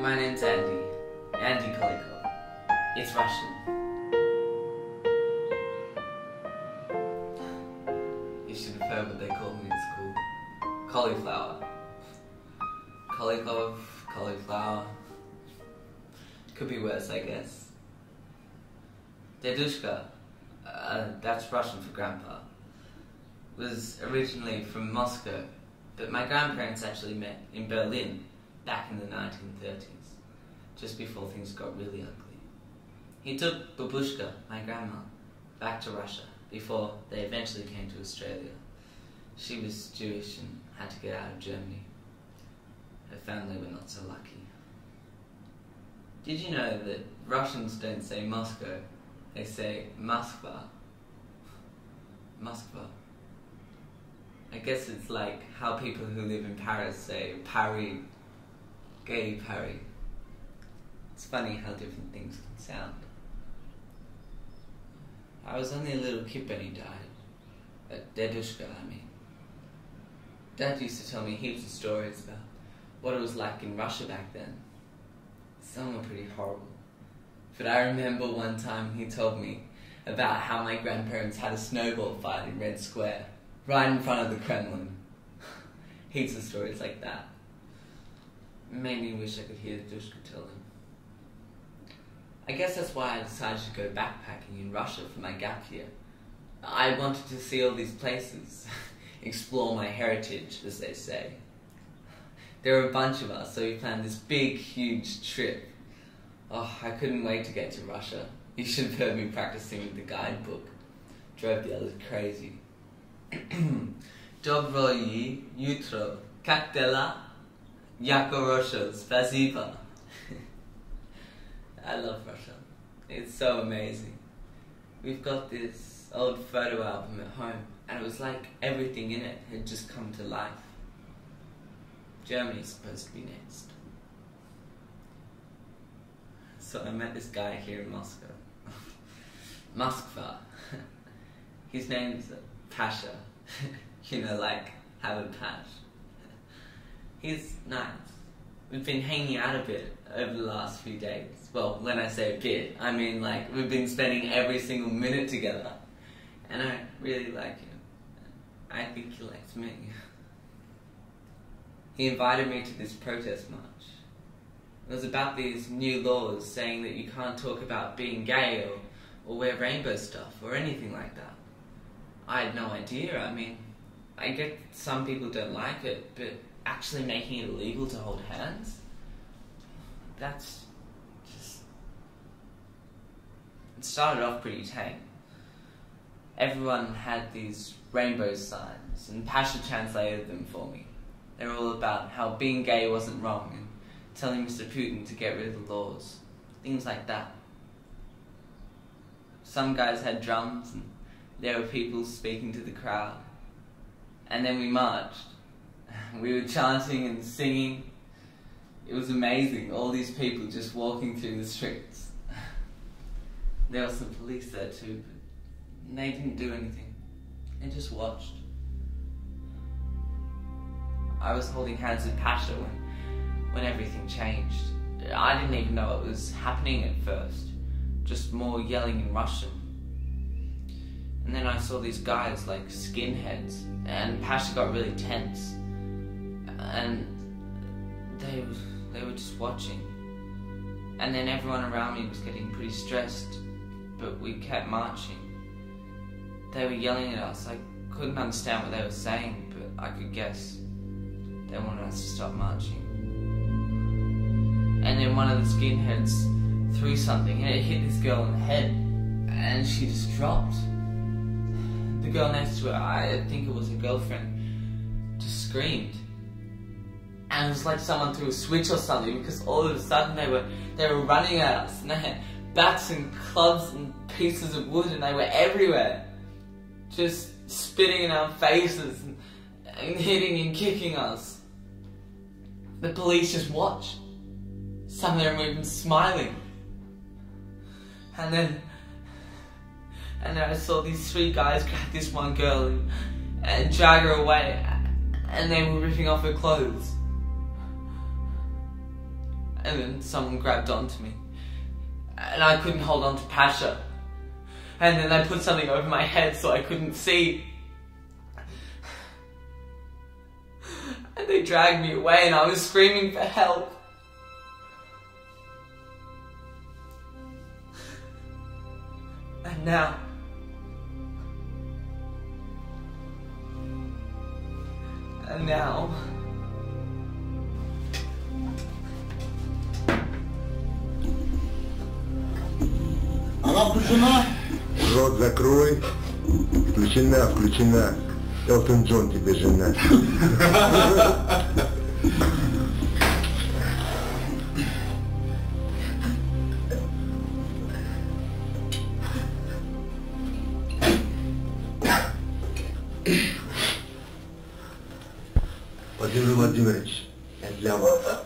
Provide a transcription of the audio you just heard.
my name's Andy. Andy Kolikov. It's Russian. You should have heard what they called me in school. Cauliflower. Kolikov, cauliflower. Could be worse, I guess. Dedushka, that's Russian for grandpa, was originally from Moscow, but my grandparents actually met in Berlin back in the 1930s, just before things got really ugly. He took Babushka, my grandma, back to Russia before they eventually came to Australia. She was Jewish and had to get out of Germany. Her family were not so lucky. Did you know that Russians don't say Moscow, they say Moskva? Moskva. I guess it's like how people who live in Paris say Paris, gay Paris. It's funny how different things can sound. I was only a little kid when he died. Dedushka, I mean. Dad used to tell me heaps of stories about what it was like in Russia back then. Some were pretty horrible. But I remember one time he told me about how my grandparents had a snowball fight in Red Square, right in front of the Kremlin. Heaps of stories like that. It made me wish I could hear Dushka tell them. I guess that's why I decided to go backpacking in Russia for my gap year. I wanted to see all these places, explore my heritage, as they say. There were a bunch of us, so we planned this big, huge trip. Oh, I couldn't wait to get to Russia. You should have heard me practicing with the guidebook. Drove the others crazy. Dobroye jutro, как дела? Я хорошо, спасибо. I love Russia. It's so amazing. We've got this old photo album at home, and it was like everything in it had just come to life. Germany's supposed to be next. So I met this guy here in Moscow. Moskva. His name's Pasha. You know, like, have a pash. He's nice. We've been hanging out a bit over the last few days. Well, when I say a bit, I mean like we've been spending every single minute together. And I really like him. I think he likes me. He invited me to this protest march. It was about these new laws saying that you can't talk about being gay or wear rainbow stuff or anything like that. I had no idea. I mean, I get some people don't like it, but actually making it illegal to hold hands? That's just... It started off pretty tame. Everyone had these rainbow signs, and Pasha translated them for me. They were all about how being gay wasn't wrong, and telling Mr. Putin to get rid of the laws. Things like that. Some guys had drums, and there were people speaking to the crowd. And then we marched. We were chanting and singing. It was amazing, all these people just walking through the streets. There were some police there too, but they didn't do anything. They just watched. I was holding hands with Pasha when everything changed. I didn't even know what was happening at first. Just more yelling in Russian. And then I saw these guys like skinheads, and Pasha got really tense. And they were just watching. And then everyone around me was getting pretty stressed, but we kept marching. They were yelling at us. I couldn't understand what they were saying, but I could guess they wanted us to stop marching. And then one of the skinheads threw something, and it hit this girl in the head, and she just dropped. The girl next to her, I think it was her girlfriend, just screamed. And it was like someone threw a switch or something, because all of a sudden they were running at us, and they had bats and clubs and pieces of wood, and they were everywhere, just spitting in our faces and hitting and kicking us. The police just watched. Some of them were even smiling. And then I saw these three guys grab this one girl and drag her away, and they were ripping off her clothes. and then someone grabbed onto me. And I couldn't hold on to Pasha. And then they put something over my head so I couldn't see. And they dragged me away and I was screaming for help. And now... Она включена? Рот закрой. Включена, включена. Элтон Джон тебе жена. Владимир Владимирович, я для вас.